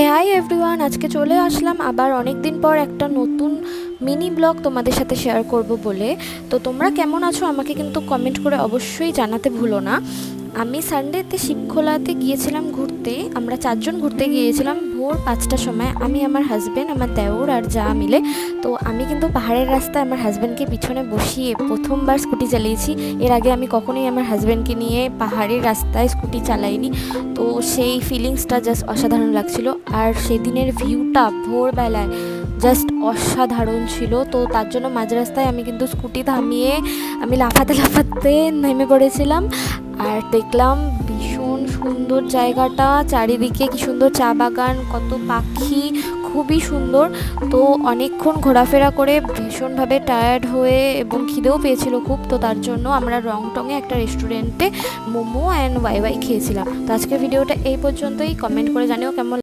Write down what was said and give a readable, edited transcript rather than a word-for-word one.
Hi everyone, আজকে চলে আসলাম আবার অনেক দিন পর একটা নতুন মিনি ব্লগ তোমাদের সাথে শেয়ার করব বলে। তো তোমরা কেমন আছো আমাকে কিন্তু কমেন্ট করে অবশ্যই জানাতে ভুলো না। আমি সানডেতে শিবখোলাতে গিয়েছিলাম ঘুরতে। আমরা 4 জন ঘুরতে গিয়েছিলাম ভোর 5টার সময়, আমি, আমার হাজব্যান্ড, আমার দেওর আর যা মিলে। তো আমি কিন্তু পাহাড়ের রাস্তায় আমার হাজব্যান্ডকে পিছনে বসিয়ে প্রথমবার স্কুটি চালিয়েছি। এর আগে আমি কখনোই আমার হাজব্যান্ডকে নিয়ে পাহাড়ের রাস্তায় স্কুটি চালাইনি। তো সেই ফিলিংসটা জাস্ট অসাধারণ লাগছিল। আর সেদিনের ভিউটা ভোরবেলায় জাস্ট অসাধারণ ছিল। তো তার জন্য মাঝ রাস্তায় আমি কিন্তু স্কুটি থামিয়ে আমি লাফাতে লাফাতে নেমে পড়েছিলাম। আর দেখলাম ভীষণ সুন্দর জায়গাটা, চারিদিকে কি সুন্দর চা বাগান, কত পাখি, খুবই সুন্দর। তো অনেকক্ষণ ঘোরাফেরা করে ভীষণভাবে টায়ার্ড হয়ে এবং খিদেও পেয়েছিল খুব। তো তার জন্য আমরা রংটংয়ে একটা রেস্টুরেন্টে মোমো অ্যান্ড ওয়াই খেয়েছিলাম। তো আজকের ভিডিওটা এই পর্যন্তই। কমেন্ট করে জানিও কেমন